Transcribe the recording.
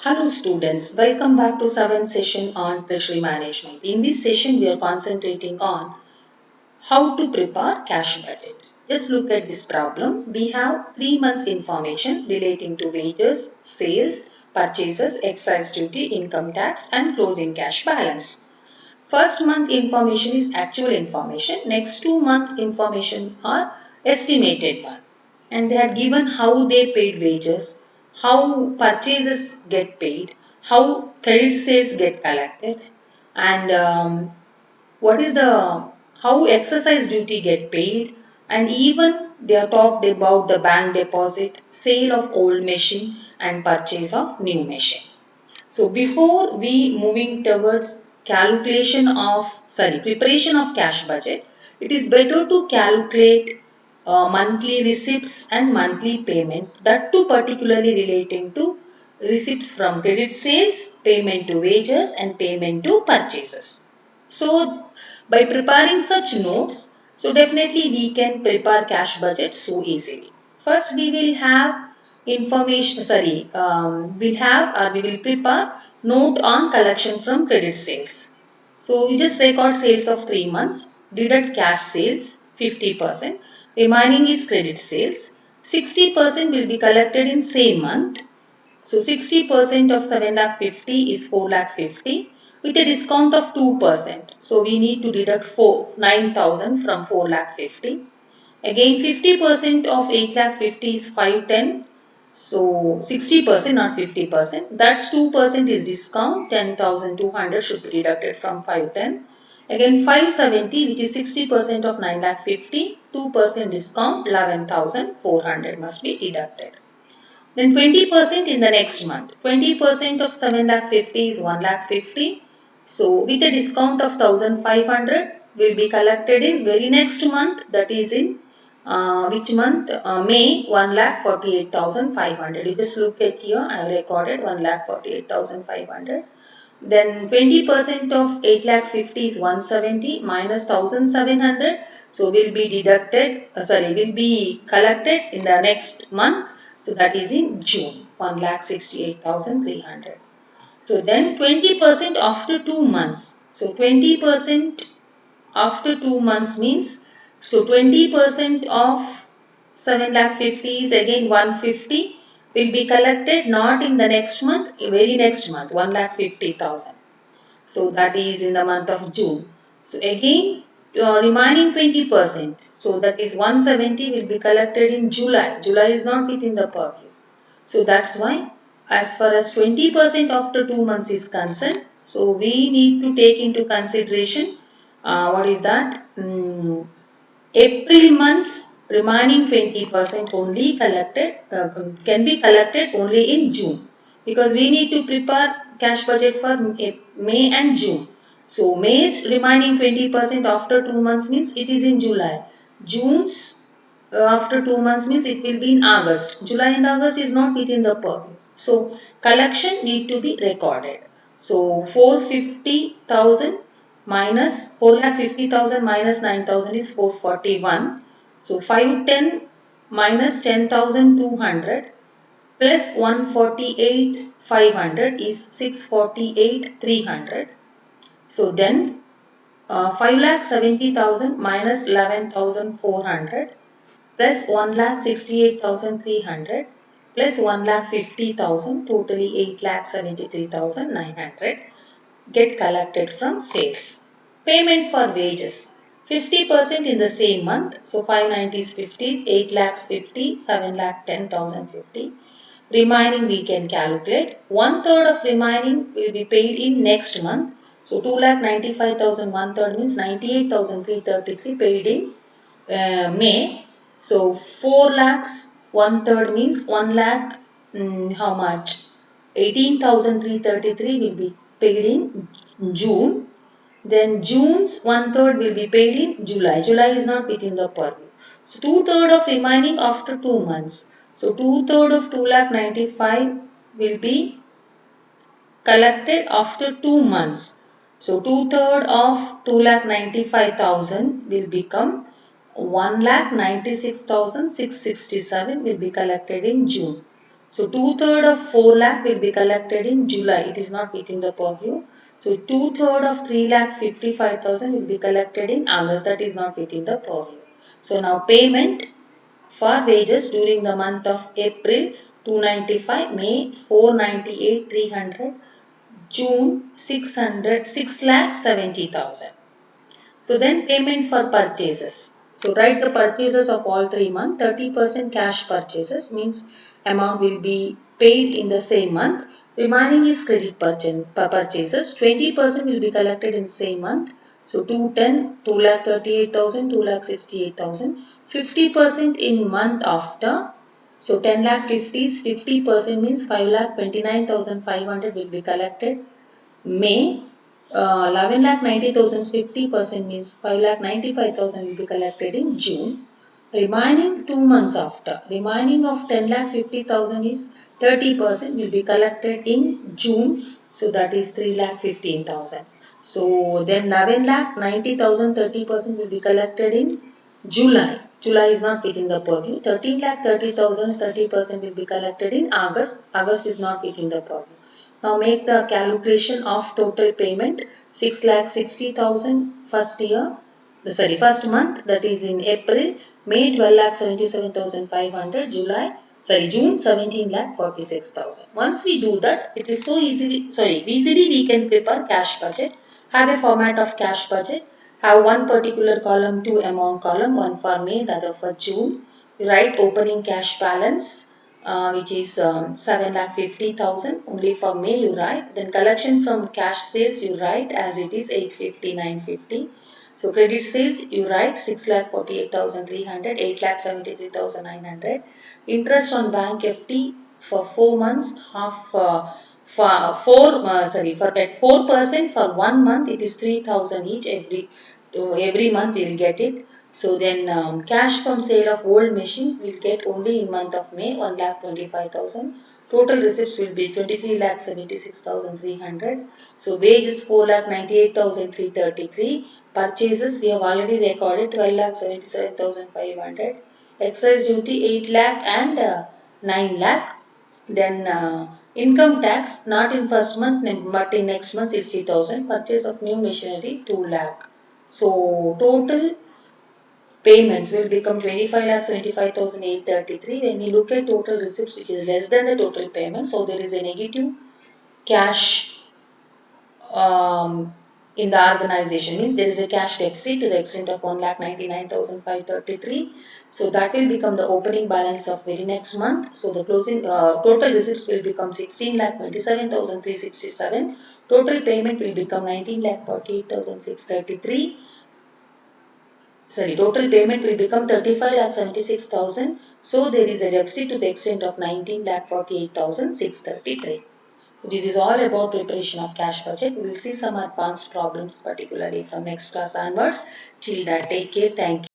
Hello students, welcome back to 7th session on treasury management. In this session we are concentrating on how to prepare cash budget. Just look at this problem. We have 3 months information relating to wages, sales, purchases, excise duty, income tax and closing cash balance. First month information is actual information. Next 2 months informations are estimated one. And they had given how they paid wages, how purchases get paid, how credit sales get collected, and what is the how exercise duty get paid, and even they are talked about the bank deposit, sale of old machine, and purchase of new machine. So before we moving towards preparation of cash budget, it is better to calculate monthly receipts and monthly payment, that too particularly relating to receipts from credit sales, payment to wages and payment to purchases. So by preparing such notes, so definitely we can prepare cash budget so easily. First we will have we will prepare note on collection from credit sales. So we just record sales of 3 months, deduct cash sales 50%, remaining is credit sales. 60% will be collected in same month. So 60% of 7 lakh 50 is 4 lakh 50 with a discount of 2%. So we need to deduct 9,000 from 4 lakh 50. Again 50% of 8 lakh 50 is 510. So 60% not 50. That's 2% is discount. 10,200 should be deducted from 510. Again 570, which is 60% of 9 lakh 50. 2% discount, 11,400 must be deducted. Then 20% in the next month. 20% of 7 lakh 50 is 1 lakh 50. So with a discount of 1,500 will be collected in very next month, that is in which month? May, 1 lakh 48,500. You just look at here, I have recorded 1 lakh 48,500. Then 20% of 8 lakh 50 is 170 minus 1,700. So will be will be collected in the next month. So that is in June, 1,68,300. So then 20% after 2 months. So 20% after 2 months means, so 20% of 7 lakh 50 is again 150 will be collected not in the next month, very next month, 1 lakh 50,000. So that is in the month of June. So again remaining 20%. So that is 170 will be collected in July. July is not within the purview. So that's why as far as 20% after 2 months is concerned, so we need to take into consideration what is that? April months remaining 20% only collected can be collected only in June, because we need to prepare cash budget for May and June. So May's remaining 20% after 2 months means it is in July. June's after 2 months means it will be in August. July and August is not within the purview. So collection need to be recorded. So 450,000 minus 4,50,000 minus 9,000 is 441. So 510 minus 10,200 plus 148,500 is 648,300. So then 5,70,000 minus 11,400 plus 1,68,300 plus 1,50,000, totally 8,73,900 get collected from sales. Payment for wages 50% in the same month. So 590 is 50, 8 lakhs 50, 7 lakh 10,050. Remaining we can calculate. 1/3 of remaining will be paid in next month. So 2,95,000 1/3 means 98,333 paid in May. So 4 lakhs 1/3 means 1 lakh how much? 18,333 will be paid in June. Then June's 1/3 will be paid in July. July is not within the purview. So 2/3 of remaining after 2 months. So 2/3 of 2,95,000 will be collected after 2 months. So 2/3 of 2,95,000 will become 1,96,667 will be collected in June. So 2/3 of 4 lakh will be collected in July. It is not within the purview. So 2/3 of 3,55,000 will be collected in August. That is not within the purview. So now payment for wages during the month of April 295, May 498, 300, June 600, 6,70,000. So then payment for purchases. So write the purchases of all 3 months. 30% cash purchases means amount will be paid in the same month. Remaining is credit purchases. 20% will be collected in same month. So 210, 2,38,000, 2,68,000. 50% in month after. So 10 lakh 50s, 50% means 5,29,500 will be collected. May 11 lakh 90,000 50% means 5 lakh 95,000 will be collected in June. Remaining 2 months after, remaining of 10 lakh 50,000 is 30% will be collected in June. So that is 3 lakh 15,000. So then 11 lakh 90,000 30% will be collected in July. July is not within the purview. 13 lakh 30,000 30% will be collected in August. August is not within the purview. Now make the calculation of total payment. 6,60,000 first year, first month, that is in April. May 12,77,500. June 17,46,000. Once we do that, it is so easily we can prepare cash budget. Have a format of cash budget. Have one particular column, two amount column, one for May, the other for June. You write opening cash balance, which is 7,50,000 only for May you write. Then collection from cash sales you write as it is 850,950. So credit sales you write 6,48,300, 8,73,900. Interest on bank FD for 4 months half for at 4% for 1 month it is 3,000 each every month we will get it. So then cash from sale of old machine will get only in month of May 1,25,000. Total receipts will be 23,76,300. So wages 4,98,333. Purchases we have already recorded 12,77,500. Excise duty 8 lakh and 9 lakh. Then income tax not in first month but in next month 60,000. Purchase of new machinery 2 lakh. So total payments will become 25,75,833 when we look at total receipts which is less than the total payment. So there is a negative cash in the organization, means there is a cash deficit to the extent of 1,99,533. So that will become the opening balance of very next month. So the closing total receipts will become 16,27,367. Total payment will become 19,48,633. Total payment will become 35,76,000. So there is a deficit to the extent of 19,48,633. So this is all about preparation of cash budget. We will see some advanced problems particularly from next class onwards. Till that, take care. Thank you.